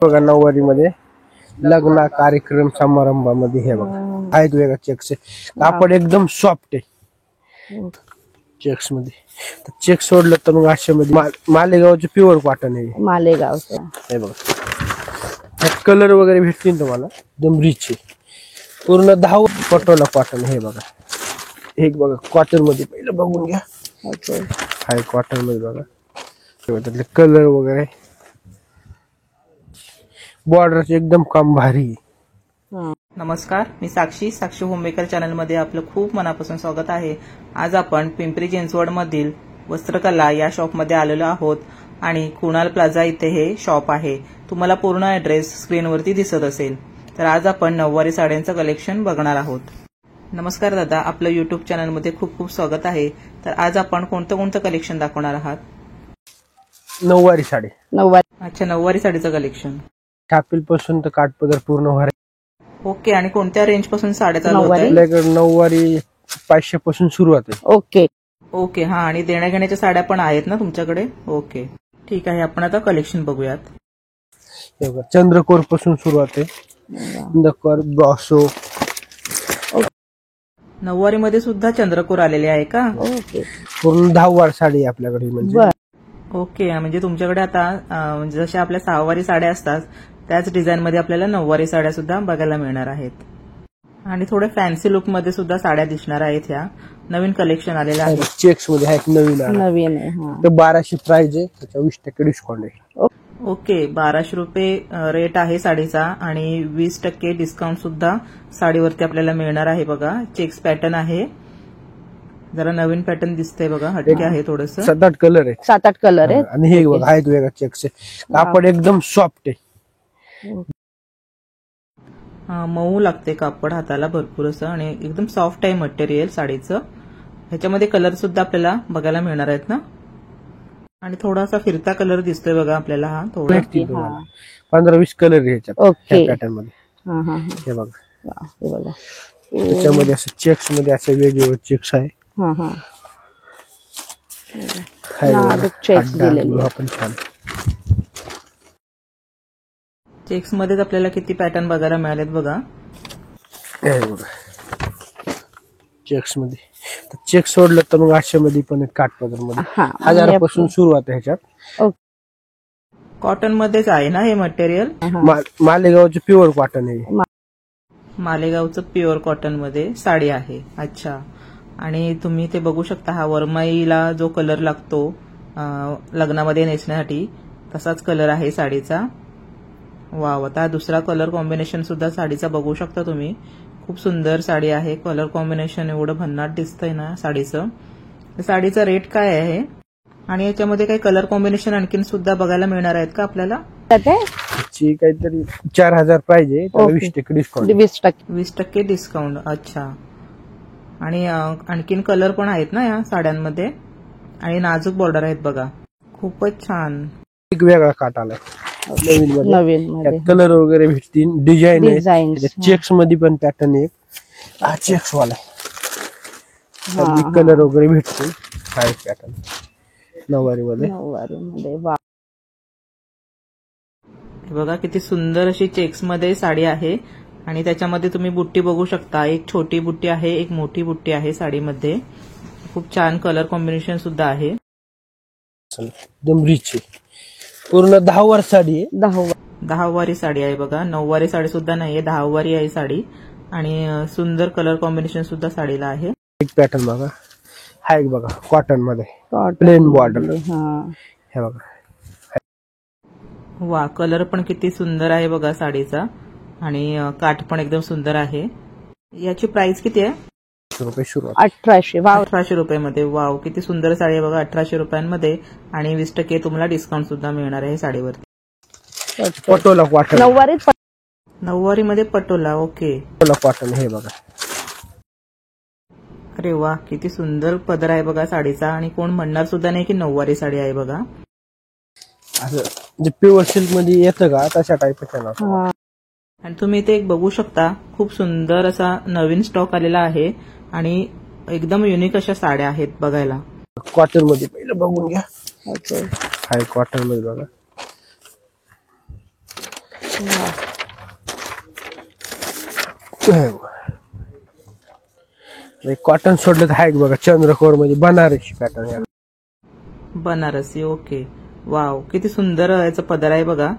बघा नऊवारी मध्ये लग्न कार्यक्रम समारंभामध्ये हे बघा आहेत वेगळा चेक्स कापड एकदम सॉफ्ट आहे चेक्स मध्ये चेक सोडलं तर मग अशा मध्ये मालेगावचं प्युअर कॉटन आहे मालेगावचं हे बघा कलर वगैरे भेटतील तुम्हाला एकदम रिच आहे पूर्ण 10 पटोला कॉटन हे बघा एक बघा कॉटन मध्ये पहिलं बघून घ्या हाय कॉटन मध्ये बघा त्यातले कलर वगैरे बॉर्डर एकदम काम भारी आहे। नमस्कार, मी साक्षी होममेकर चॅनल मध्ये आपलं खूप मनापासून स्वागत आहे। आज आपण पिंपरी चिंचवड मधील वस्त्रकला या शॉप मध्ये आलेलो आहोत आणि कुणाल प्लाझा इथे हे शॉप आहे। तुम्हाला पूर्ण ऍड्रेस स्क्रीनवरती दिसत असेल। तर आज आपण नऊवारी साड्यांचं कलेक्शन बघणार आहोत। नमस्कार दादा, आपलं युट्यूब चॅनल मध्ये खूप खूप स्वागत आहे। तर आज आपण कोणतं कलेक्शन दाखवणार आहात? नऊवारी साडी अच्छा, नऊवारी साडीचं कलेक्शन छापील पासून तर काठपदर पूर्ण व्हरायटी। ओके, आणि कोणत्या रेंज पासून साड्या चालू होतात? आपल्याकडे नऊवारी 500 पासून सुरुवात आहे। ओके हा, आणि देण्या घेण्याच्या साड्या पण आहेत ना तुमच्याकडे? ओके ठीक आहे, आपण आता कलेक्शन बघूयात। चंद्रकोर पासून सुरुवात आहे, चंद्रकोर ब्रॉसो। नऊवारी मध्ये सुद्धा चंद्रकोर आलेले आहे का? पूर्ण 10 वार साडी आपल्याकडे म्हणजे। ओके, म्हणजे तुमच्याकडे आता जशा आपल्या 6 वारी साड्या असतात त्याच डिझाईन मध्ये आपल्याला नऊवारी साड्या सुद्धा बघायला मिळणार आहेत। आणि थोडे फॅन्सी लुक मध्ये सुद्धा साड्या दिसणार आहेत। ह्या नवीन कलेक्शन आलेलं आहे। चेक्स मध्ये आहे नवीन आहे, 1200 प्राइस आहे, त्याचा 20% डिस्काउंट आहे। ओके, 1200 रुपये रेट आहे साडीचा आणि 20% डिस्काउंट सुद्धा साडीवरती आपल्याला मिळणार आहे। बघा, चेक्स पॅटर्न आहे, जरा नवीन पॅटर्न दिसतंय बघा, हटके आहे थोडस। 7-8 कलर आहे, 7-8 कलर आहे। आणि हे बघा आहेत वेगळा चेक्स कापड एकदम सॉफ्ट आहे, मऊ लागते कापड हाताला भरपूर असं, आणि एकदम सॉफ्ट आहे मटेरियल साडीचं। ह्याच्यामध्ये कलर सुद्धा आपल्याला बघायला मिळणार आहेत ना, आणि थोडासा फिरता कलर दिसतोय बघा आपल्याला। हा थोडा 15-20 कलर ह्याच्यात पॅटर्न मध्ये हे बघा। त्याच्यामध्ये असं चेक्स मध्ये असं वेगवेगळे चेक्स आहे। आपण छान चेक्स मध्येच आपल्याला किती पॅटर्न बघायला मिळालेत बघा। चेक्स मध्ये चेक सोडलं तर मग 800 मध्ये पण काठपदर मध्ये 1000 पासून सुरुवात आहे ह्याच्यात। कॉटन मध्येच आहे ना हे मटेरियल? मालेगावचं प्युअर कॉटन आहे, मालेगावचं प्युअर कॉटन मध्ये साडी आहे। अच्छा, आणि तुम्ही ते बघू शकता, हा वरमाईला जो कलर लागतो लग्नामध्ये नेसण्यासाठी तसाच कलर आहे साडीचा। वाव, आता दुसरा कलर कॉम्बिनेशन सुद्धा साडीचा बघू शकता तुम्ही। खूप सुंदर साडी आहे, कलर कॉम्बिनेशन एवढं भन्नाट दिसतंय ना साडीचं। साडीचा रेट काय आहे आणि याच्यामध्ये काही कलर कॉम्बिनेशन आणखीन सुद्धा बघायला मिळणार आहेत का आपल्याला? काहीतरी 4000 प्राइस आहे, 20% डिस्काउंट। 20% डिस्काउंट, अच्छा। आणि आणखीन कलर पण आहेत ना या साड्यांमध्ये, आणि नाजूक बॉर्डर आहेत बघा, खूपच छान। एक वेगळा काट आलाय नवीन कलर वगैरे भेटतील, डिझाईन आहे, चेक्स मध्ये पण पॅटर्न आहे, हा चेक्स वाला कलर वगैरे भेटतील, हा एक पॅटर्न नऊवारी मध्ये। बघा किती सुंदर अशी चेक्स मध्ये साडी आहे, आणि त्याच्यामध्ये तुम्ही बुट्टी बघू शकता, एक छोटी बुट्टी आहे, एक मोठी बुट्टी आहे साडीमध्ये। खूप छान कलर कॉम्बिनेशन सुद्धा आहे, एकदम रिच आहे, पूर्ण 10 वार साडी आहे। 10 वारी साडी आहे बघा, नऊवारी साडी सुद्धा नाहीये, 10 वारी आहे साडी, आणि सुंदर कलर कॉम्बिनेशन सुद्धा साडीला आहे। एक पॅटर्न बघा, हा एक बघा कॉटन मध्ये प्लेन बॉर्डर, हे बघा। वा, कलर पण किती सुंदर आहे बघा साडीचा, आणि काठ पण एकदम सुंदर आहे। याची प्राइस किती आहे? 1800 रुपये मध्ये। वाव, किती सुंदर साडी आहे बघा, 1800 रुपयांमध्ये, आणि 20% तुम्हाला डिस्काउंट सुद्धा मिळणार आहे साडीवरती। पटोला कॉटन, नऊवारी मध्ये पटोला, ओके कॉटन हे बघा। अरे वा, किती सुंदर पदर आहे बघा साडीचा, आणि कोण म्हणणार सुद्धा नाही की नऊवारी साडी आहे बघा। असं प्युअर सिल्क मध्ये येतं का तशा टाईपच आहे। आणि तुम्ही इथे एक बघू शकता, खूप सुंदर असा नवीन स्टॉक आलेला आहे, आणि एकदम युनिक अशा साड्या आहेत बघायला। कॉटन मध्ये पहिलं बघून घ्या, हाय कॉटन मध्ये बघा, कॉटन सोडलं तर आहे बघा चंद्रकोर मध्ये Banarasi pattern. Banarasi. Okay. Wow, किती सुंदर याचा पदर आहे बघा.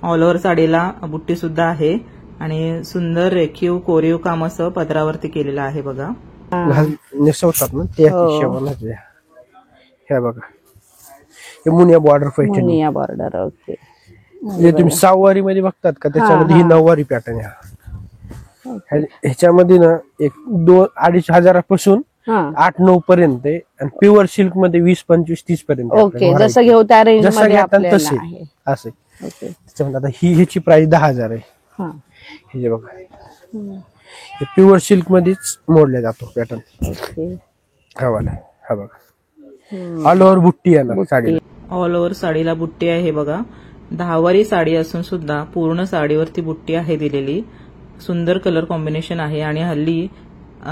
ऑल ओव्हर साडीला बुट्टी सुद्धा आहे आणि सुंदर रेखीव कोरीव काम असं पदरावरती केलेलं आहे बघा. नेसवतात ना त्या हिशोबाने. हे बघा हे Muniya border Paithani. Muniya border. Okay. हे तुम्ही सहावारी मध्ये बघतात का, त्याच्यामध्ये ही नऊवारी पॅटर्न आहे. ह्याच्यामध्ये ना एक 2-2.5 हजारापासून 8-9 पर्यंत आहे आणि प्युअर सिल्क मध्ये 20-25-30 पर्यंत. ओके. जसं घेऊ त्या रेंज जसं मध्ये घेतात आपल्याला तसे आहे. असे. ओके. त्याच्यामध्ये आता ह्याची प्राइस 10,000 आहे. हा. हे जे बघा हे प्युअर सिल्क मध्येच मोडले जातो पॅटर्न. ओके. हा वाला. हा बघा ऑल ओव्हर बुट्टी आहे ना साडी. ऑल ओव्हर साडीला बुट्टी आहे बघा. 10वारी साडी असून सुद्धा पूर्ण साडीवरती बुट्टी आहे दिलेली. सुंदर कलर कॉम्बिनेशन आहे आणि हल्ली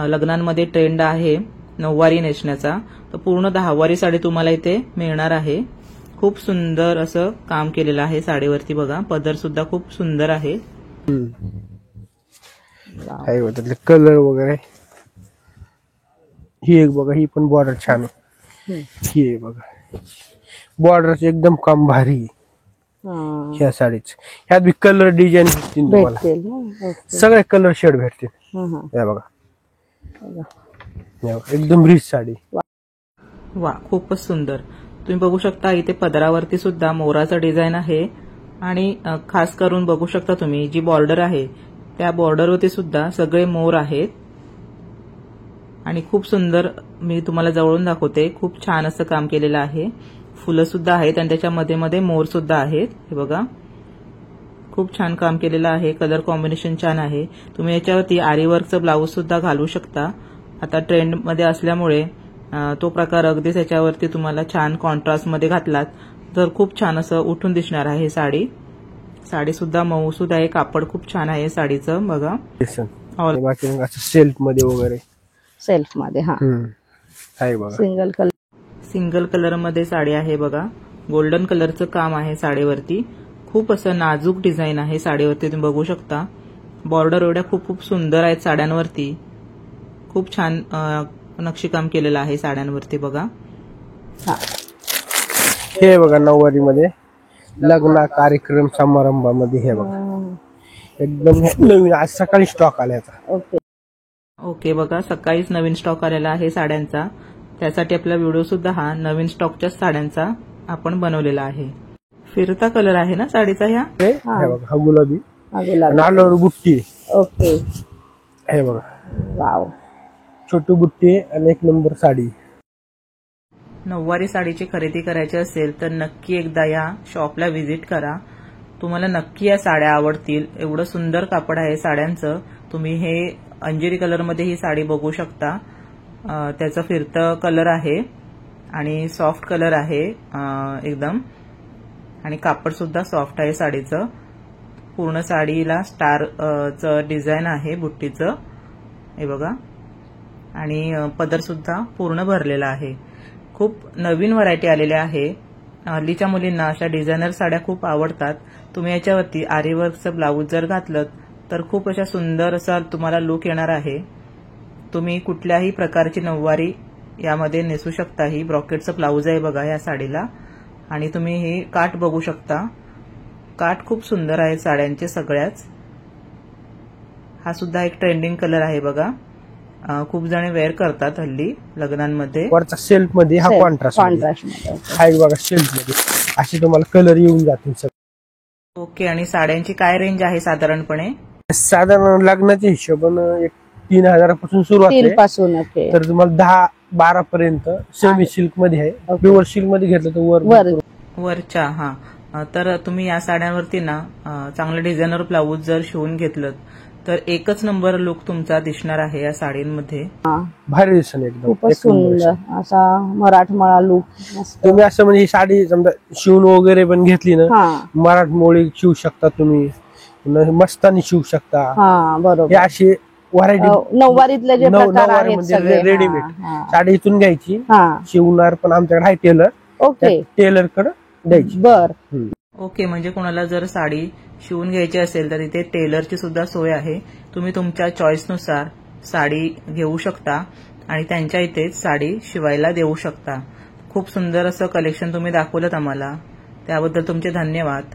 लग्नांमध्ये ट्रेंड आहे 9वारी नेसण्याचा. तर पूर्ण 10वारी साडी तुम्हाला इथे मिळणार आहे. खूप सुंदर असं काम केलेलं आहे साडीवरती बघा. पदर सुद्धा खूप सुंदर आहे. त्यातले कलर वगैरे. ही एक बघा, ही पण बॉर्डर छान आहे. ही आहे बघा बॉर्डर एकदम काम भारी आहे. ह्या साडीच ह्यात बी कलर डिझाईन भेटतील तुम्हाला. सगळे कलर शेड भेटतील. हे बघा एकदम रिच साडी. वा, खूपच सुंदर. तुम्ही बघू शकता इथे पदरावरती सुद्धा मोराचं डिझाईन आहे आणि खास करून बघू शकता तुम्ही जी बॉर्डर आहे त्या बॉर्डरवरती सुद्धा सगळे मोर आहेत आणि खूप सुंदर. मी तुम्हाला जवळून दाखवते. खूप छान असं काम केलेलं आहे. फुलं सुद्धा आहेत आणि त्याच्या मध्ये मध्ये मोर सुद्धा आहेत. हे बघा खूप छान काम केलेलं आहे. कलर कॉम्बिनेशन छान आहे. तुम्ही याच्यावरती आरीवर्कचं ब्लाऊज सुद्धा घालू शकता. आता ट्रेंड मध्ये असल्यामुळे तो प्रकार अगदीच याच्यावरती तुम्हाला छान कॉन्ट्रास्ट मध्ये घातलात तर खूप छान असं उठून दिसणार आहे साडी. साडी सुद्धा मऊ सुद्धा आहे. कापड खूप छान आहे साडीचं बघा. सेल्फ मध्ये वगैरे. सेल्फ मध्ये. हा. आहे बघा सिंगल कलर मध्ये साडी आहे बघा. गोल्डन कलरचं काम आहे साडीवरती. खूप असं नाजूक डिझाईन आहे साडीवरती. तुम्ही बघू शकता बॉर्डर एवढ्या खूप खूप सुंदर आहेत साड्यांवरती. खूप छान नक्षीकाम केलेलं आहे साड्यांवरती बघा. हे बघा 9वारी मध्ये लग्न कार्यक्रम समारंभामध्ये. हे बघा एकदम नवीन आज सकाळी स्टॉक आला याचा. ओके बघा सकाळीच नवीन स्टॉक आलेला आहे साड्यांचा. त्यासाठी आपला व्हिडिओ सुद्धा हा नवीन स्टॉकच्या साड्यांचा आपण बनवलेला आहे. फिरता कलर आहे ना साडीचा ह्या. हे बघा हा गुलाबी नालोर बुट्टी. ओके. हे बघा वाव, छोटी बुट्टी आणि 1 नंबर साडी. 9वारी साडीची खरेदी करायची असेल तर नक्की एकदा या शॉपला व्हिजिट करा. तुम्हाला नक्की या साड्या आवडतील. एवढं सुंदर कापड आहे साड्यांचं. तुम्ही हे अंजिरी कलरमध्ये ही साडी बघू शकता. त्याचं फिरतं कलर आहे आणि सॉफ्ट कलर आहे एकदम आणि कापड सुद्धा सॉफ्ट आहे साडीचं. पूर्ण साडीला स्टारचं डिझाईन आहे बुट्टीचं. हे बघा आणि पदर सुद्धा पूर्ण भरलेला आहे. खूप नवीन व्हरायटी आलेल्या आहे. हल्लीच्या मुलींना अशा डिझायनर साड्या खूप आवडतात. तुम्ही याच्यावरती आरीवर्कचं ब्लाऊज जर घातलं तर खूप अशा सुंदर असा तुम्हाला लुक येणार आहे. तुम्ही कुठल्याही प्रकारची 9वारी यामध्ये नेसू शकता. ही ब्रॉकेटचं ब्लाऊज आहे बघा या साडीला आणि तुम्ही हे काठ बघू शकता. काठ खूप सुंदर आहे साड्यांचे सगळ्याच. हा सुद्धा एक ट्रेंडिंग कलर आहे बघा. खूप जण वेअर करतात हल्ली लग्नांमध्ये. वरचा सेल्फ मध्ये हा कॉन्ट्रास्ट आहे बघा. सेल्फ मध्ये असे तुम्हाला कलर येऊन जातील. ओके. आणि साड्यांची काय रेंज आहे साधारणपणे. साधारण लग्नाच्या हिशोबाने 3,000 सुरुवात आहे. तर तुम्हाला 10-12 पर्यंत सेमी सिल्क मध्ये आहे. प्युअर सिल्क मध्ये घेतलं तर वरच्या. हा. तर तुम्ही या साड्यांवरती ना चांगलं डिझायनर ब्लाऊज जर शिवून घेतलं तर एकच नंबर लुक तुमचा दिसणार आहे या साडींमध्ये. भारी दिसेल एकदम. खूपच सुंदर असा मराठमोळा लुक. तुम्ही असं म्हणजे साडी समजा शिवून वगैरे पण घेतली ना मराठमोळी शिवू शकता तुम्ही. मस्तानी शिवू शकता. बरोबर. हे अशी व्हरायटी 9वारीतले जे प्रकार आहेत सगळे रेडीमेड साडी इथून घ्यायची. शिवणार पण आमच्याकडे आहे टेलर. ओके. टेलर कडे द्यायची. बर. ओके, म्हणजे कोणाला जर साडी शिवून घ्यायची असेल तर इथे टेलरची सुद्धा सोय आहे. तुम्ही तुमच्या चॉईसनुसार साडी घेऊ शकता आणि त्यांच्या इथेच साडी शिवायला देऊ शकता. खूप सुंदर असं कलेक्शन तुम्ही दाखवलं आम्हाला, त्याबद्दल तुमचे धन्यवाद.